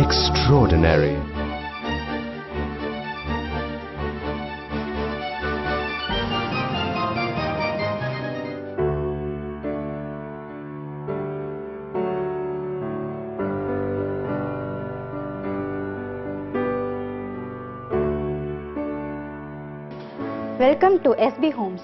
Extraordinary. Welcome to SB Homes.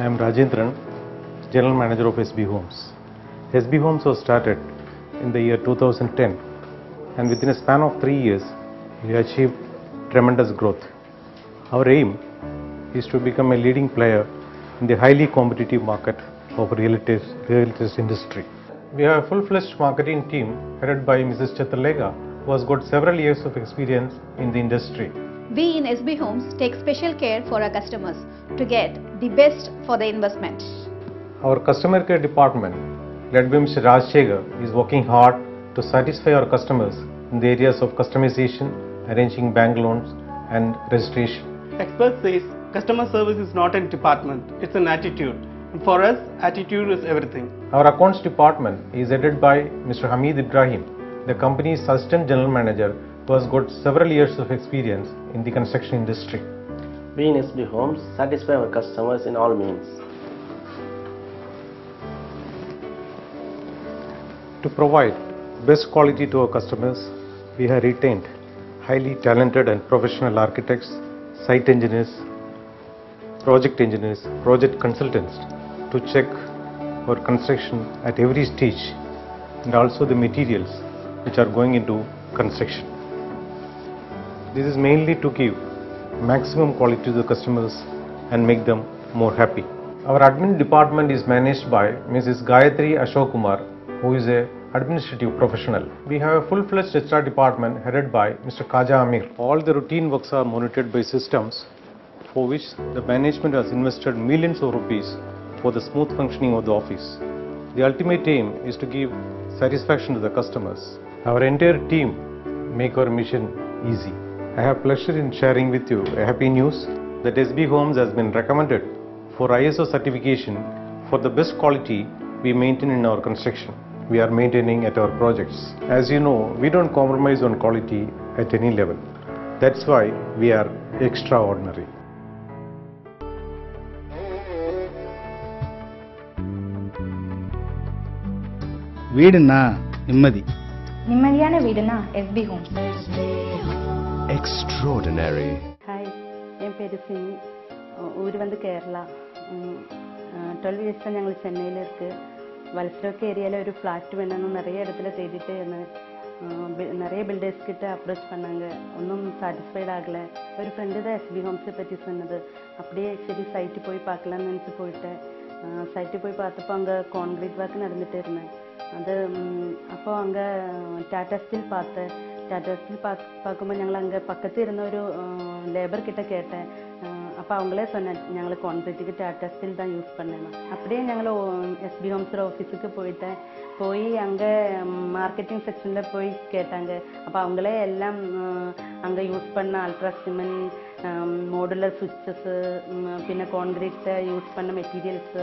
I am Rajendran, General Manager of SB Homes. SB Homes was started in the year 2010, and within a span of 3 years, we achieved tremendous growth. Our aim is to become a leading player in the highly competitive market of real estate industry. We have a full-fledged marketing team headed by Mrs. Chitralega, who has got several years of experience in the industry. We in SB Homes take special care for our customers to get the best for the investment. Our customer care department, led by Mr. Rajshekhar, is working hard to satisfy our customers in the areas of customization, arranging bank loans and registration. Expert says customer service is not a department, it's an attitude. And for us, attitude is everything. Our accounts department is headed by Mr. Hamid Ibrahim, the company's assistant general manager, who has got several years of experience in the construction industry. We in SB Homes satisfy our customers in all means. To provide best quality to our customers, we have retained highly talented and professional architects, site engineers, project consultants to check our construction at every stage, and also the materials which are going into construction. This is mainly to give maximum quality to the customers and make them more happy. Our admin department is managed by Mrs. Gayatri Ashok Kumar, who is an administrative professional. We have a full-fledged HR department headed by Mr. Khaja Amir. All the routine works are monitored by systems for which the management has invested millions of rupees for the smooth functioning of the office. The ultimate aim is to give satisfaction to the customers. Our entire team make our mission easy. I have pleasure in sharing with you a happy news that SB Homes has been recommended for ISO certification for the best quality we maintain in our construction. We are maintaining at our projects. As you know, we don't compromise on quality at any level. That's why we are extraordinary. வீடுன்னா நிம்மதி. நிம்மதியான வீடுனா SB Homes. Extraordinary. Hi, என் பேர் சிமி. ஊர் வந்து Kerala. 12 years ഞങ്ങൾ ചെന്നൈയിൽ இருக்கு. വത്സരൊക്കെ ஏரியால ஒரு ஃப்ளாட் வேணும்னு நிறைய இடத்துல தேடிட்டே இருந்தேன். நிறைய பில்டர்ஸ் கிட்ட அப்ரோச் பண்ணாங்க. ஒன்றும் சாட்டிஸ்ஃபைட் ஆகல. ஒரு ஃப்ரெண்டு தான் SB Homes பற்றி சொன்னது. அப்படியே சரி சைட்டு போய் பார்க்கலாம்னு நினச்சி போயிட்டேன். சைட்டு போய் பார்த்தப்போ அங்கே கான்கிரீட் ஒர்க் நடந்துகிட்டே இருந்தேன். அது അപ്പോൾ அங்கே ടാറ്റ സ്റ്റീൽ பார்த்தேன். ടാറ്റ സ്റ്റീൽ பார்க்கும்போது ഞങ്ങൾ அங்கே பக்கத்து இருந்த ஒரு லேபர் கிட்ட கேட்டேன். அப்போ அவங்களே சொன்னேன் ഞങ്ങൾ കോൺക്രീറ്റുக்கு ടാറ്റ സ്റ്റീൽ தான் யூஸ் பண்ணேன். அப்படியே ഞങ്ങൾ SB Homes ஆஃபீஸுக்கு போய் அங்கே மார்க்கெட்டிங் செக்ஷனில் போய் கேட்டாங்க. அப்போ அவங்களே எல்லாம் அங்கே யூஸ் பண்ண அல்ட்ரா சிமெண்ட், മോഡുലർ സ്വിച്ചസ്, പിന്നെ കോൺക്രീറ്റ് യൂസ് பண்ண மெட்டீரியல்ஸ்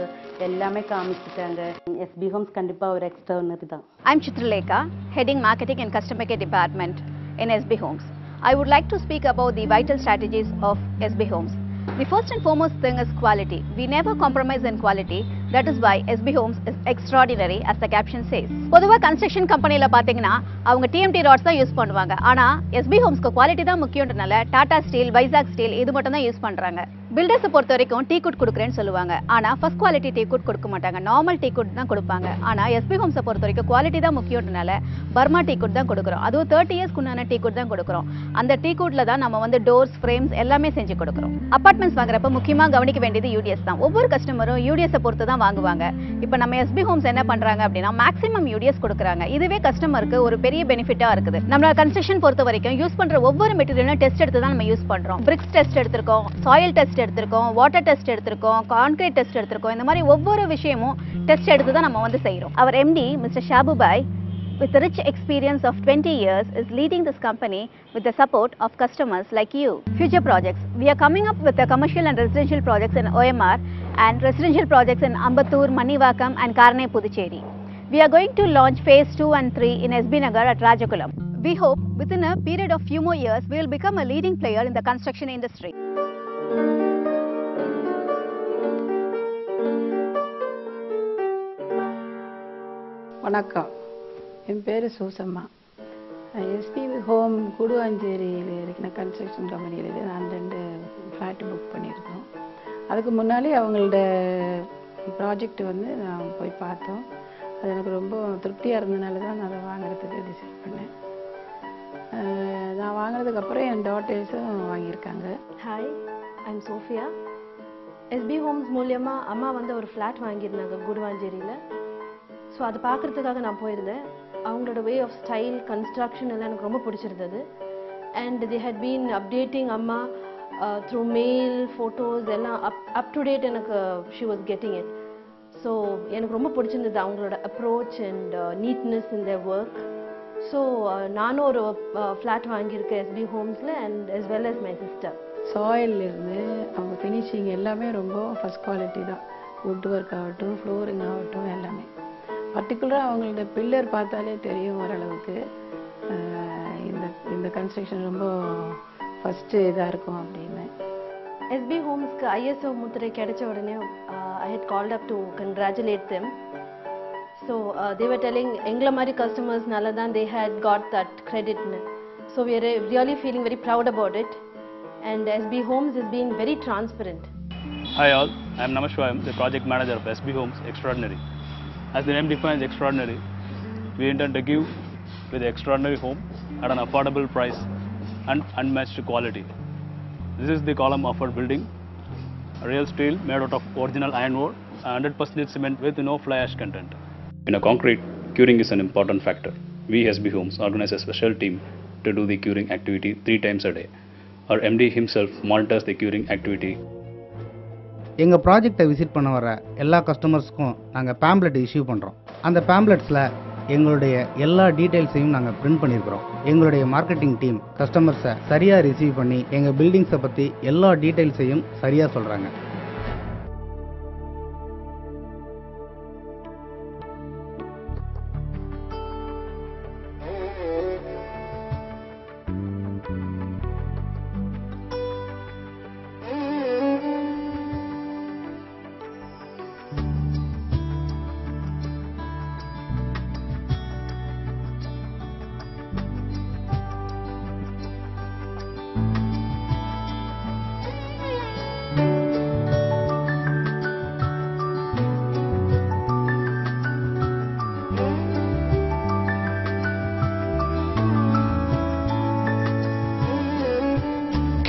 எல்லாமே காமிச்சிட்டாங்க. SB Homes கண்டிப்பா ஒரு எக்ஸ்ட்ராordinary தான். I'm Chitralega, heading marketing and customer care department in SB Homes. I would like to speak about the vital strategies of SB Homes. The first and foremost thing is quality. We never compromise in quality. That is why SB Homes is extraordinary, as the caption says. பொதுவா construction கம்பெனில பாத்தீங்கன்னா அவங்க TMT rods தான் use பண்ணுவாங்க. ஆனா SB Homes க்கு quality தான் முக்கியம்ன்றனால Tata steel, Vaisakh steel இது மட்டும் தான் யூஸ் பண்றாங்க. பில்டர்ஸை பொறுத்த வரைக்கும் டீ குட் கொடுக்குறேன்னு சொல்லுவாங்க. ஆனால் ஃபர்ஸ்ட் குவாலிட்டி டீ குட் கொடுக்க மாட்டாங்க. நார்மல் டீ குட் தான் கொடுப்பாங்க. ஆனால் எஸ்பி ஹோம்ஸை பொறுத்த வரைக்கும் குவாலிட்டி தான் முக்கியம்னால பர்மா டீ குட் தான் கொடுக்குறோம். அதுவும் 30 இயர்ஸ்க்கு உண்டான டீ குட் தான் கொடுக்குறோம். அந்த டீ குட்ல தான் நம்ம வந்து டோர்ஸ், ஃப்ரேம்ஸ் எல்லாமே செஞ்சு கொடுக்குறோம். அப்பார்ட்மெண்ட்ஸ் வாங்குறப்ப முக்கியமாக கவனிக்க வேண்டியது யூடிஎஸ் தான். ஒவ்வொரு கஸ்டமரும் யூடிஎஸை பொறுத்து தான் வாங்குவாங்க. இப்போ நம்ம எஸ்பி ஹோம்ஸ் என்ன பண்றாங்க அப்படின்னா மேக்ஸிமம் யூடிஎஸ் கொடுக்குறாங்க. இதுவே கஸ்டமருக்கு ஒரு பெரிய பெனிஃபிட்டா இருக்குது. நம்மளோட கன்ஸ்ட்ரக்ஷன் பொறுத்த வரைக்கும் யூஸ் பண்ற ஒவ்வொரு மெட்டீரியலும் டெஸ்ட் எடுத்து தான் நம்ம யூஸ் பண்றோம். பிரிக்ஸ் டெஸ்ட் எடுத்திருக்கோம், சாயில் டெஸ்ட் எடுத்திருக்கோம், வாட்டர் டெஸ்ட் எடுத்திருக்கோம், கான்கிரீட் டெஸ்ட் எடுத்திருக்கோம். இந்த மாதிரி ஒவ்வொரு விஷயமும் டெஸ்ட் எடுத்து தான் நம்ம வந்து செய்றோம். அவர் MD Mr. Shabubai with a rich experience of 20 years is leading this company with the support of customers like you. Future projects. We are coming up with the commercial and residential projects in OMR and residential projects in Ambattur, Manivakam and Karne, Puducherry. We are going to launch phase 2 and 3 in SB Nagar at Rajakulam. We hope within a period of few more years we will become a leading player in the construction industry. வணக்கம், என் பேர் சூசம்மா. SP home கூடுவாஞ்சேரியில் இருக்கிற construction கம்பெனியில் நான் 2 flat book பண்ணியிருக்கோம். அதுக்கு முன்னாடி அவங்களோட project வந்து நான் போய் பார்த்தோம். அது எனக்கு ரொம்ப திருப்தியாக இருந்ததுனால தான் நான் அதை வாங்குறதுக்கு டிசைட் பண்ணேன். நான் வாங்கினதுக்கப்புறம் என் டாட்டர்ஸும் வாங்கியிருக்காங்க. Hi, I'm Sophia. S P Homes மூலியமாக அம்மா வந்து ஒரு ஃப்ளாட் வாங்கியிருந்தாங்க கூடுவாஞ்சேரியில். ஸோ அது பார்க்குறதுக்காக நான் போயிருந்தேன். அவங்களோட வே ஆஃப் ஸ்டைல், கன்ஸ்ட்ரக்ஷன் எல்லாம் எனக்கு ரொம்ப பிடிச்சிருந்தது. And they had been updating அம்மா த்ரூ மெயில், ஃபோட்டோஸ் எல்லாம் அப் டு டேட் எனக்கு she was getting it. So எனக்கு ரொம்ப பிடிச்சிருந்தது அவங்களோட approach and neatness in their work. So நானும் ஒரு ஃப்ளாட் வாங்கியிருக்கேன் எஸ்பி ஹோம்ஸில் and as well as my sister. சாயிலிருந்து அவங்க ஃபினிஷிங் எல்லாமே ரொம்ப ஃபஸ்ட் குவாலிட்டி தான். வுட் ஒர்க் ஆகட்டும், ஃப்ளோரிங் ஆகட்டும், எல்லாமே. பர்டிகுலராக அவங்களோட பில்லர் பார்த்தாலே தெரியும் ஓரளவுக்கு இந்த கன்ஸ்ட்ரக்ஷன் ரொம்ப ஃபஸ்ட்டு இதாக இருக்கும் அப்படின்னு. எஸ்பி ஹோம்ஸ்க்கு ISO முத்திரை கிடைச்ச உடனே I had called up to congratulate them. So they were telling எங்களை மாதிரி கஸ்டமர்ஸ்னால தான் they had got that credit. So we are really feeling very proud about it. And SB Homes is being very transparent. Hi all, I am Namashwayam, the project manager of SB Homes Extraordinary. As the name defines extraordinary, we intend to give with the extraordinary home at an affordable price and unmatched quality. This is the column offered building, real steel made out of original iron ore, 100% cement with no fly ash content. In a concrete, curing is an important factor. We SB Homes organize a special team to do the curing activity 3 times a day. Our MD himself monitors the curing activity. எங்கள் ப்ராஜெக்டை visit பண்ண வர எல்லா கஸ்டமர்ஸ்க்கும் நாங்கள் pamphlet issue பண்ணுறோம். அந்த பேம்ப்ளெட்ஸில் எங்களுடைய எல்லா டீட்டெயில்ஸையும் நாங்கள் பிரிண்ட் பண்ணியிருக்கிறோம். எங்களுடைய மார்க்கெட்டிங் டீம் கஸ்டமர்ஸை சரியாக ரிசீவ் பண்ணி எங்கள் பில்டிங்ஸை பற்றி எல்லா டீட்டெயில்ஸையும் சரியாக சொல்கிறாங்க.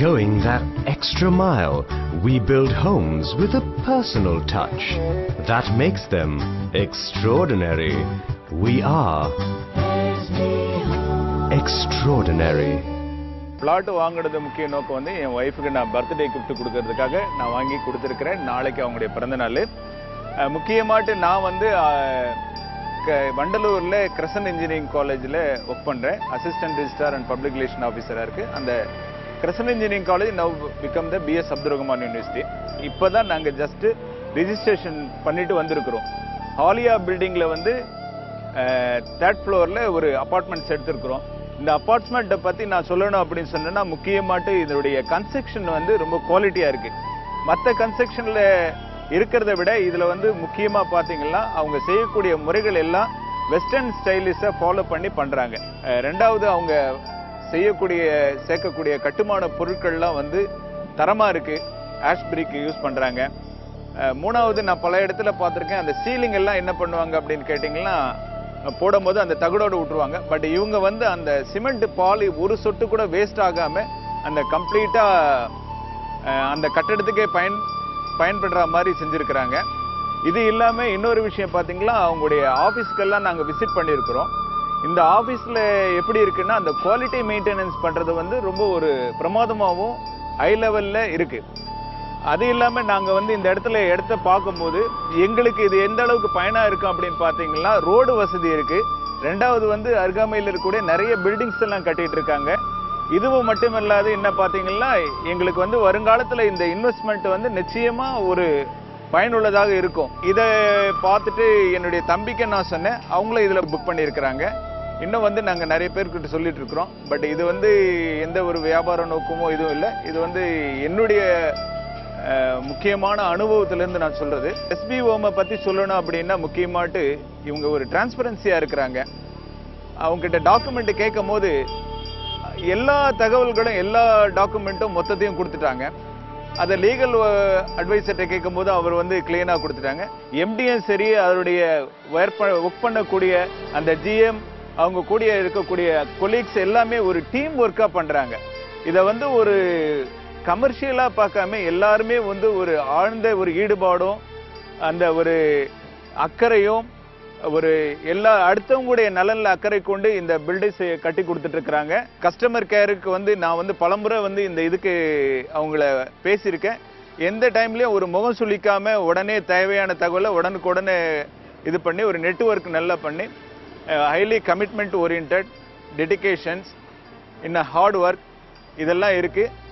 Going that extra mile, we build homes with a personal touch that makes them extraordinary. We are extraordinary. Flat வாங்குறது முக்கிய நோக்கம் வந்து என் ஒய்ஃபுக்கு நான் பர்த்டே கிஃப்ட் கொடுக்கறதுக்காக நான் வாங்கி கொடுத்துருக்கிறேன். நாளைக்கு அவங்களுடைய பிறந்த நாள். முக்கியமாட்டு நான் வந்து வண்டலூரில் கிரசன்ட் இன்ஜினியரிங் காலேஜில் ஒர்க் பண்ணுறேன். Assistant registrar and public relation ஆஃபீஸராக இருக்குது. அந்த crescent engineering college now become the BS Abdul Rahman university. இப்போ தான் நாங்கள் ஜஸ்ட்டு ரிஜிஸ்ட்ரேஷன் பண்ணிட்டு வந்திருக்கிறோம். ஹாலியா பில்டிங்கில் வந்து 3rd ஃப்ளோரில் ஒரு அப்பார்ட்மெண்ட்ஸ் எடுத்திருக்கிறோம். இந்த அப்பார்ட்மெண்ட்டை பற்றி நான் சொல்லணும் அப்படின்னு சொன்னேன்னா முக்கியமாட்டு இதனுடைய கன்ஸ்ட்ரக்ஷன் வந்து ரொம்ப குவாலிட்டியாக இருக்குது. மற்ற கன்ஸ்ட்ரக்ஷனில் இருக்கிறத விட இதில் வந்து முக்கியமாக பார்த்தீங்கன்னா அவங்க செய்யக்கூடிய முறைகள் எல்லாம் வெஸ்டர்ன் ஸ்டைலிஷை ஃபாலோ பண்ணி பண்ணுறாங்க. ரெண்டாவது அவங்க சேர்க்கக்கூடிய கட்டுமான பொருட்கள்லாம் வந்து தரமாக இருக்குது. ஆஷ் பிரிக் யூஸ் பண்ணுறாங்க. மூணாவது நான் பல இடத்துல பார்த்துருக்கேன், அந்த சீலிங் எல்லாம் என்ன பண்ணுவாங்க அப்படின்னு கேட்டிங்கன்னா போடும்போது அந்த தகடோடு விட்டுருவாங்க. பட் இவங்க வந்து அந்த சிமெண்ட் பாலி ஒரு சொட்டு கூட வேஸ்ட் ஆகாமல் அந்த கம்ப்ளீட்டாக அந்த கட்டடத்துக்கே பயன்படுற மாதிரி செஞ்சுருக்கிறாங்க. இது இல்லாமல் இன்னொரு விஷயம் பார்த்தீங்கன்னா, அவங்களுடைய ஆஃபீஸ்க்கெல்லாம் நாங்கள் விசிட் பண்ணியிருக்கிறோம். இந்த ஆஃபீஸில் எப்படி இருக்குன்னா, அந்த குவாலிட்டி மெயின்டெனன்ஸ் பண்ணுறது வந்து ரொம்ப ஒரு பிரமாதமாகவும் ஹை லெவலில் இருக்குது. அது இல்லாமல் நாங்கள் வந்து இந்த இடத்த பார்க்கும்போது எங்களுக்கு இது எந்த அளவுக்கு பயனாக இருக்கும் அப்படின்னு பார்த்தீங்கன்னா, ரோடு வசதி இருக்குது. ரெண்டாவது வந்து அருகாமையில் இருக்கக்கூடிய நிறைய பில்டிங்ஸ் எல்லாம் கட்டிகிட்டு இருக்காங்க. இதுவும் மட்டுமல்லாது என்ன பார்த்தீங்கன்னா, எங்களுக்கு வந்து வருங்காலத்தில் இந்த இன்வெஸ்ட்மெண்ட் வந்து நிச்சயமாக ஒரு பயனுள்ளதாக இருக்கும். இதை பார்த்துட்டு என்னுடைய தம்பிக்கு நான் சொன்னேன், அவங்களும் இதில் புக் பண்ணியிருக்கிறாங்க. இன்னும் வந்து நாங்கள் நிறைய பேர்கிட்ட சொல்லிட்டு இருக்கிறோம். பட் இது வந்து எந்த ஒரு வியாபார நோக்கமோ இதுவும் இல்லை. இது வந்து என்னுடைய முக்கியமான அனுபவத்திலேருந்து நான் சொல்கிறது. எஸ்பி ஹோமை பற்றி சொல்லணும் அப்படின்னா முக்கியமாட்டு இவங்க ஒரு டிரான்ஸ்பரன்சியாக இருக்கிறாங்க. அவங்ககிட்ட டாக்குமெண்ட் கேட்கும் போது எல்லா தகவல்களும் எல்லா டாக்குமெண்ட்டும் மொத்தத்தையும் கொடுத்துட்டாங்க. அதை லீகல் அட்வைசர்கிட்ட கேட்கும் போது அவர் வந்து கிளீனாக கொடுத்துட்டாங்க. எம்டியும் சரி, அதனுடைய ஒர்க் பண்ணக்கூடிய அந்த ஜிஎம், அவங்க கூடிய இருக்கக்கூடிய கொலீக்ஸ் எல்லாமே ஒரு டீம் ஒர்க்காக பண்ணுறாங்க. இதை வந்து ஒரு கமர்ஷியலாக பார்க்காம எல்லாருமே வந்து ஒரு ஆழ்ந்த ஒரு ஈடுபாடும் அந்த ஒரு அக்கறையும் ஒரு எல்லா அடுத்தவங்களுடைய நலனில் அக்கறை கொண்டு இந்த பில்டிங்ஸ் கட்டி கொடுத்துட்டு இருக்கிறாங்க. கஸ்டமர் கேருக்கு வந்து நான் வந்து பலமுறை வந்து இந்த இதுக்கு அவங்கள பேசியிருக்கேன். எந்த டைம்லேயும் ஒரு முகம் சுளிக்காம உடனே தேவையான தகவலை உடனுக்குடனே இது பண்ணி ஒரு நெட்வொர்க் நல்லா பண்ணி ஹைலி கமிட்மெண்ட் ஓரியன்ட் டெடிகேஷன்ஸ் இன்னும் ஹார்ட் ஒர்க் இதெல்லாம் இருக்குது.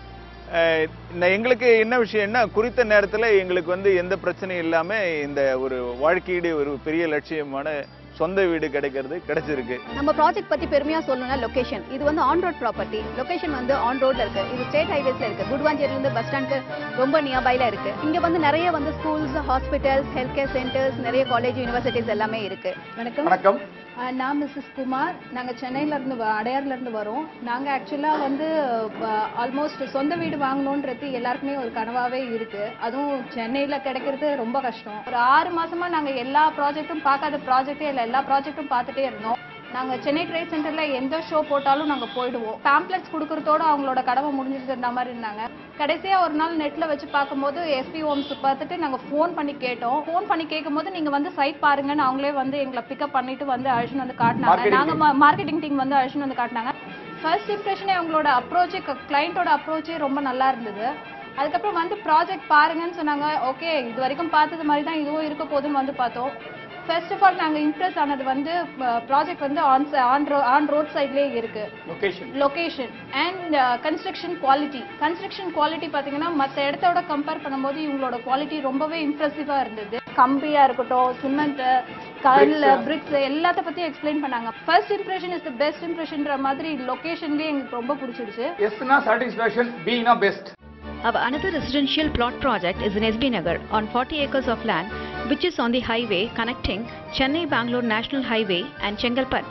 எங்களுக்கு என்ன விஷயம்னா, குறித்த நேரத்தில் எங்களுக்கு வந்து எந்த பிரச்சனையும் இல்லாமல் இந்த ஒரு வாழ்க்கையிட ஒரு பெரிய லட்சியமான சொந்த வீடு கிடைச்சிருக்கு. நம்ம ப்ராஜெக்ட் பத்தி பெருமையா சொல்லணும்னா லொகேஷன். இது வந்து ஆன் ரோட் ப்ராப்பர்ட்டி. லொகேஷன் வந்து ஆன் ரோட்ல இருக்கு. இது ஸ்டேட் ஹைவேஸ்ல இருக்கு. குடுவாஞ்சேரியில இருந்து பஸ் ஸ்டாண்ட்க்கு ரொம்ப நியர்பைல இருக்கு. இங்க வந்து நிறைய வந்து schools, hospitals, health care centres, நிறைய காலேஜ், யூனிவர்சிட்டிஸ் எல்லாமே இருக்கு. வணக்கம். நான் மிஸ்ஸஸ் குமார். நாங்கள் சென்னையிலேருந்து அடையார்லேருந்து வரோம். நாங்கள் ஆக்சுவலாக வந்து ஆல்மோஸ்ட் சொந்த வீடு வாங்கணுன்றது எல்லாருக்குமே ஒரு கனவாகவே இருக்குது. அதுவும் சென்னையில் கிடைக்கிறது ரொம்ப கஷ்டம். ஒரு 6 மாதமாக நாங்கள் எல்லா ப்ராஜெக்ட்டும் பார்க்காத ப்ராஜெக்டே இல்லை, எல்லா ப்ராஜெக்ட்டும் பார்த்துட்டே இருந்தோம். நாங்கள் சென்னை ட்ரேட் சென்டரில் எந்த ஷோ போட்டாலும் நாங்கள் போயிடுவோம். பேம்ப்ளெட்ஸ் கொடுக்குறதோட அவங்களோட கடமை முடிஞ்சிருந்த மாதிரி இருந்தாங்க. கடைசியாக ஒரு நாள் நெட்டில் வச்சு பார்க்கும்போது எஸ்பி ஹோம்ஸ் பார்த்துட்டு நாங்கள் ஃபோன் பண்ணி கேட்டோம். ஃபோன் பண்ணி கேட்கும்போது நீங்கள் வந்து சைட் பாருங்கன்னு அவங்களே வந்து எங்களை பிக்கப் பண்ணிட்டு வந்து அழைச்சின்னு வந்து காட்டினாங்க. நாங்கள் மார்க்கெட்டிங் டீம் வந்து அழைச்சின்னு வந்து காட்டினாங்க. ஃபர்ஸ்ட் இம்ப்ரெஷனே அவங்களோட அப்ரோச்சே, கிளைண்ட்டோட அப்ரோச்சே ரொம்ப நல்லா இருந்தது. அதுக்கப்புறம் வந்து ப்ராஜெக்ட் பாருங்கன்னு சொன்னாங்க. ஓகே, இது வரைக்கும் பார்த்தது மாதிரி தான் இதுவும் இருக்க போதுன்னு வந்து பார்த்தோம். ஃபர்ஸ்ட் ஆஃப் ஆல் நாங்கள் இம்ப்ரெஸ் ஆனது வந்து ப்ராஜெக்ட் வந்து ஆன் ரோட் சைட்லேயே இருக்கு. லொகேஷன் அண்ட் கன்ஸ்ட்ரக்ஷன் குவாலிட்டி பார்த்தீங்கன்னா மற்ற இடத்தோட கம்பேர் பண்ணும்போது இவங்களோட குவாலிட்டி ரொம்பவே இம்ப்ரெசிவாக இருந்தது. கம்பியாக இருக்கட்டும், சிமெண்ட்டு, கல், பிரிக்ஸ் எல்லாத்த பற்றியும் எக்ஸ்பிளைன் பண்ணாங்க. First impression is the best இம்ப்ரெஷன்ற மாதிரி லொகேஷன்லேயே எங்களுக்கு ரொம்ப பிடிச்சிருச்சு. எஸ்னா சாட்டிஸ்ஃபேக்ஷன், பினா best. Our another residential plot project is in SB Nagar on 40 acres of land which is on the highway connecting Chennai-Bangalore National Highway and Chengalpat.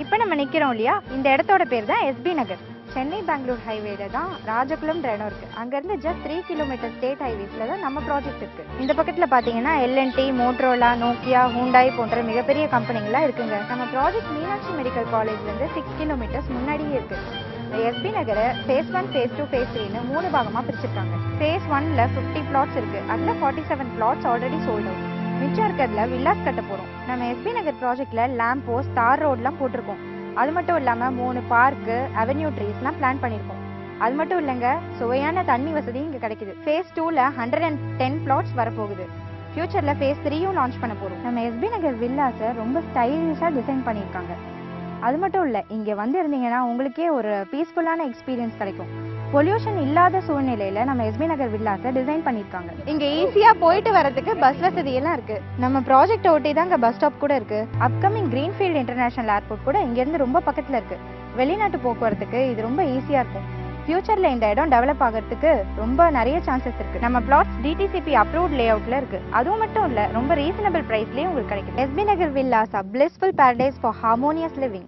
இப்போ நம்ம நிற்கிறோம் இல்லையா, இந்த இடத்தோட பேர் தான் எஸ்பி நகர். சென்னை பெங்களூர் ஹைவேல தான் ராஜகுளம் இடம் இருக்கு. அங்கேருந்து ஜஸ்ட் 3 கிலோமீட்டர் ஸ்டேட் ஹைவேஸில் தான் நம்ம ப்ராஜெக்ட் இருக்கு. இந்த பக்கத்தில் பார்த்தீங்கன்னா எல்என்டி, மோட்ரோலா, நோக்கியா, ஹூண்டாய் போன்ற மிகப்பெரிய கம்பெனிகள்லாம் இருக்குங்க. நம்ம ப்ராஜெக்ட் மீனாட்சி மெடிக்கல் காலேஜ்லேருந்து 6 கிலோமீட்டர்ஸ் முன்னாடியே இருக்கு. எஸ்பி நகரை ஃபேஸ் 1, ஃபேஸ் 2, ஃபேஸ் 3ன்னு 3 பாகமாக பிரிச்சிருக்காங்க. ஃபேஸ் 1ல 50 பிளாட்ஸ் இருக்கு. அதில் 47 பிளாட்ஸ் ஆல்ரெடி சோல்ட் அவுட். மிச்சம் இருக்கிறதுல வில்லாஸ் கட்ட போகிறோம். நம்ம எஸ்பி நகர் ப்ராஜெக்ட்ல லேம்ப் போஸ்ட், தார் ரோட்லாம் போட்டிருக்கோம். அது மட்டும் இல்லாமல் 3 பார்க்கு, அவென்யூ ட்ரீஸ்லாம் பிளான் பண்ணியிருக்கோம். அது மட்டும் இல்லைங்க, சுவையான தண்ணி வசதி இங்கே கிடைக்குது. ஃபேஸ் 2ல 110 பிளாட்ஸ் வரப்போகுது. ஃபியூச்சரில் ஃபேஸ் 3யும் லான்ச் பண்ண போகிறோம். நம்ம எஸ்பி நகர் வில்லாஸை ரொம்ப ஸ்டைலிஷாக டிசைன் பண்ணியிருக்காங்க. அது மட்டும் இல்லை, இங்கே வந்து இருந்தீங்கன்னா உங்களுக்கே ஒரு பீஸ்ஃபுல்லான எக்ஸ்பீரியன்ஸ் கிடைக்கும். பொல்யூஷன் இல்லாத சூழ்நிலையில் நம்ம எஸ்பி நகர் வில்லாஸை டிசைன் பண்ணியிருக்காங்க. இங்கே ஈஸியாக போயிட்டு வரதுக்கு பஸ் வசதியெல்லாம் இருக்குது. நம்ம ப்ராஜெக்ட் ஒட்டி தான் இங்கே பஸ் ஸ்டாப் கூட இருக்குது. அப்கமிங் கிரீன்ஃபீல்ட் இன்டர்நேஷனல் ஏர்போர்ட் கூட இங்கேருந்து ரொம்ப பக்கத்தில் இருக்குது. வெளிநாட்டு போக்குவரத்துக்கு இது ரொம்ப ஈஸியாக இருக்கும். ஃபியூச்சரில் இந்த இடம் டெவலப் ஆகிறதுக்கு ரொம்ப நிறைய சான்சஸ் இருக்குது. நம்ம பிளாட்ஸ் டிடிசிபி அப்ரூவ்ட் லே அவுட்டில் இருக்குது. அதுவும் மட்டும் இல்லை, ரொம்ப ரீசனபிள் ப்ரைஸ்லேயே உங்களுக்கு கிடைக்கும். SP Nagar villas a blissful paradise for harmonious living.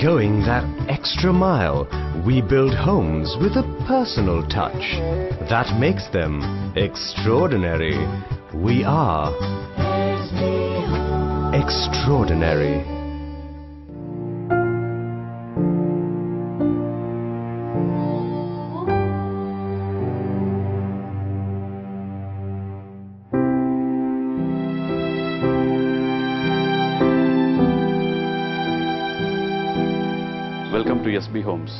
going that extra mile, we build homes with a personal touch that makes them extraordinary. We are extraordinary. Welcome to SB Homes.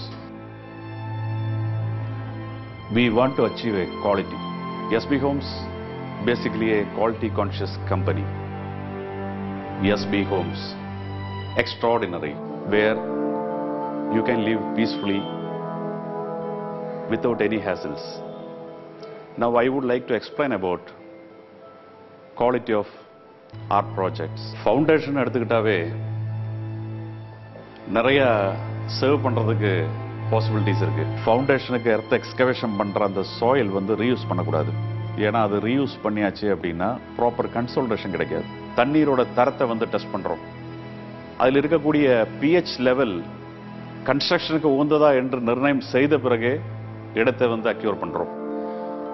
We want to achieve a quality. SB Homes, basically a quality conscious company. SB Homes, extraordinary, where you can live peacefully without any hassles. Now I would like to explain about quality of our projects. Foundation எடுத்துக்கிட்டாவே நிறைய serve பண்றதுக்கு possibilities இருக்கு. ஃபவுண்டேஷனுக்கு earth excavation பண்ற அந்த soil வந்து reuse பண்ணக்கூடாது. ஏன்னா அது reuse பண்ணியாச்சு அப்படின்னா ப்ராப்பர் கன்சல்டேஷன் கிடைக்காது. தண்ணீரோட தரத்தை வந்து டெஸ்ட் பண்றோம். அதில் இருக்கக்கூடிய பிஹெச் லெவல் கன்ஸ்ட்ரக்ஷனுக்கு உகந்ததா என்று நிர்ணயம் செய்த பிறகு இடத்தை வந்து அக்யூர் பண்றோம்.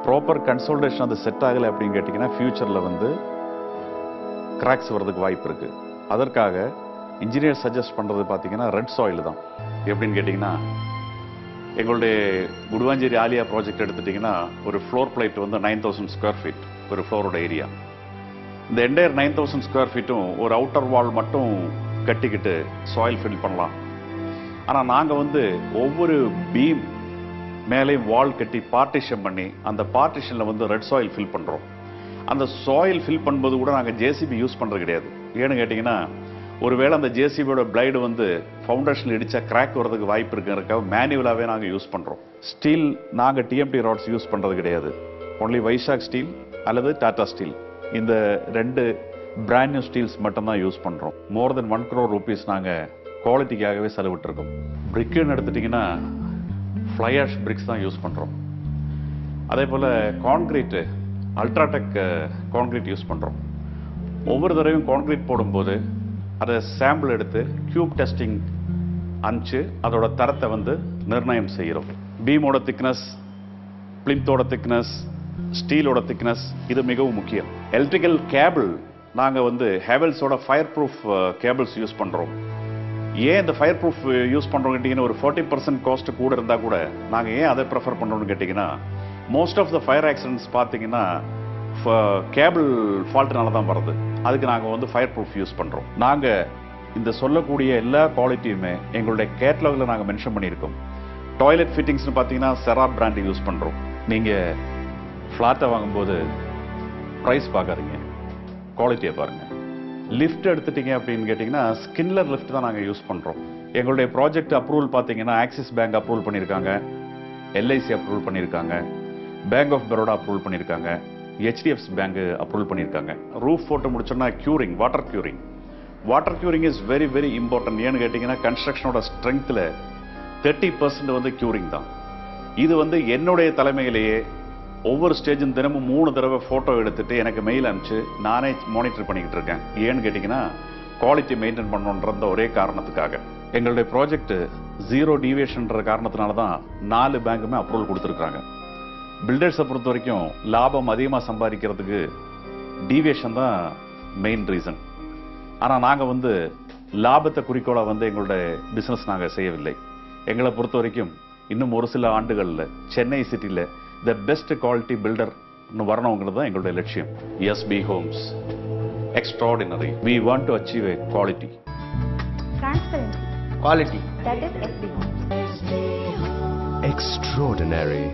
ப்ராப்பர் கன்சல்டேஷன் அது செட் ஆகலை அப்படின்னு கேட்டிங்கன்னா ஃபியூச்சரில் வந்து கிராக்ஸ் வர்றதுக்கு வாய்ப்பு இருக்கு. அதற்காக இன்ஜினியர் சஜஸ்ட் பண்ணுறது பார்த்தீங்கன்னா ரெட் சாயில் தான். எப்படின்னு கேட்டிங்கன்னா எங்களுடைய குடுவாஞ்சேரி ஆலியா ப்ராஜெக்ட் எடுத்துட்டிங்கன்னா ஒரு ஃப்ளோர் பிளேட் வந்து 9000 ஸ்கொயர் ஃபீட் ஒரு ஃப்ளோரோட ஏரியா. இந்த என்டையர் 9000 ஸ்கொயர் ஃபீட்டும் ஒரு அவுட்டர் வால் மட்டும் கட்டிக்கிட்டு சாயில் ஃபில் பண்ணலாம். ஆனால் நாங்கள் வந்து ஒவ்வொரு பீம் மேலேயும் வால் கட்டி பார்ட்டிஷன் பண்ணி அந்த பார்ட்டிஷனில் வந்து ரெட் சாயில் ஃபில் பண்ணுறோம். அந்த சாயில் ஃபில் பண்ணும்போது கூட நாங்கள் ஜேசிபி யூஸ் பண்ணுறது கிடையாது. ஏன்னு கேட்டிங்கன்னா ஒருவேளை அந்த ஜேசிபியோட பிளைடு வந்து ஃபவுண்டேஷனில் இடிச்சா கிராக் வரதுக்கு வாய்ப்பு இருக்குங்கிறதுக்காக மேனுவலாகவே நாங்கள் யூஸ் பண்ணுறோம். ஸ்டீல் நாங்கள் டிஎம்டி ராட்ஸ் யூஸ் பண்ணுறது கிடையாது. ஒன்லி வைஷாக் ஸ்டீல் அல்லது டாடா ஸ்டீல், இந்த ரெண்டு பிராண்ட் நியூ ஸ்டீல்ஸ் மட்டும்தான் யூஸ் பண்ணுறோம். மோர் தென் 1 crore rupees நாங்கள் குவாலிட்டிக்காகவே செலவிட்டுருக்கோம். பிரிக்குன்னு எடுத்துட்டிங்கன்னா ஃப்ளை ஆஷ் பிரிக்ஸ் தான் யூஸ் பண்ணுறோம். அதே போல் கான்கிரீட்டு அல்ட்ராடெக் கான்கிரீட் யூஸ் பண்ணுறோம். ஒவ்வொரு தடவையும் கான்கிரீட் போடும்போது அதை சாம்பிள் எடுத்து கியூப் டெஸ்டிங் அனுப்பிச்சு அதோட தரத்தை வந்து நிர்ணயம் செய்கிறோம். பீமோட திக்னஸ், பிளிம்த்தோட திக்னஸ், ஸ்டீலோட திக்னஸ் இது மிகவும் முக்கியம். எலக்ட்ரிக்கல் கேபிள் நாங்கள் வந்து ஹேவல்ஸோட ஃபயர் ப்ரூஃப் கேபிள்ஸ் யூஸ் பண்ணுறோம். ஏன் இந்த ஃபயர் ப்ரூஃப் யூஸ் பண்ணுறோம் கேட்டிங்கன்னா ஒரு 40% காஸ்ட் கூட இருந்தால் கூட நாங்கள் ஏன் அதை ப்ரிஃபர் பண்ணுறோம்னு கேட்டிங்கன்னா most of the fire accidents பார்த்தீங்கன்னா கேபிள் ஃபால்ட்னால தான் வருது. அதுக்கு நாங்கள் வந்து ஃபயர் ப்ரூஃப் யூஸ் பண்ணுறோம். நாங்கள் இந்த சொல்லக்கூடிய எல்லா குவாலிட்டியுமே எங்களுடைய கேட்லாகில் நாங்கள் மென்ஷன் பண்ணியிருக்கோம். டாய்லெட் ஃபிட்டிங்ஸ்னு பார்த்தீங்கன்னா செராப் பிராண்டு யூஸ் பண்ணுறோம். நீங்கள் ஃப்ளாட்டை வாங்கும்போது ப்ரைஸ் பார்க்காதீங்க, குவாலிட்டியை பாருங்கள். லிஃப்ட் எடுத்துட்டீங்க அப்படின்னு கேட்டிங்கன்னா ஸ்கின்லர் லிஃப்ட் தான் நாங்கள் யூஸ் பண்ணுறோம். எங்களுடைய ப்ராஜெக்ட் அப்ரூவல் பார்த்தீங்கன்னா ஆக்சிஸ் பேங்க் அப்ரூவல் பண்ணியிருக்காங்க, எல்ஐசி அப்ரூவல் பண்ணியிருக்காங்க, பேங்க் ஆஃப் பரோடா அப்ரூவல் பண்ணியிருக்காங்க, HDFC பேங்க் அப்ரூவல் பண்ணியிருக்காங்க. ரூஃப் போட்டு முடிச்சோன்னா curing, water curing. Water curing is very very important. ஏன்னு கேட்டிங்கன்னா கன்ஸ்ட்ரக்ஷனோட ஸ்ட்ரென்த்தில் 30% வந்து க்யூரிங் தான். இது வந்து என்னுடைய தலைமையிலேயே ஒவ்வொரு ஸ்டேஜும் தினமும் 3 தடவை ஃபோட்டோ எடுத்துட்டு எனக்கு மெயில் அனுப்பிச்சு நானே மானிட்டர் பண்ணிக்கிட்டு இருக்கேன். ஏன்னு கேட்டிங்கன்னா குவாலிட்டி மெயின்டைன் பண்ணணுன்ற ஒரே காரணத்துக்காக. எங்களுடைய ப்ராஜெக்ட் 0 டீவியேஷன்ற காரணத்தினால தான் 4 பேங்க்குமே அப்ரூவல் கொடுத்துருக்காங்க. பில்டர்ஸை பொறுத்த வரைக்கும் லாபம் அதிகமாக சம்பாதிக்கிறதுக்கு டீவியேஷன் தான் மெயின் ரீசன். ஆனால் நாங்கள் வந்து லாபத்தை குறிக்கோளாக வந்து எங்களுடைய பிஸ்னஸ் நாங்கள் செய்யவில்லை. எங்களை பொறுத்த வரைக்கும் இன்னும் ஒரு சில ஆண்டுகளில் சென்னை சிட்டியில் த பெஸ்ட் குவாலிட்டி பில்டர்னு வரணுங்கிறது தான் எங்களுடைய லட்சியம். SB Homes, extraordinary. We want to achieve a quality. Transparency. Quality. That is SB Homes. Extraordinary.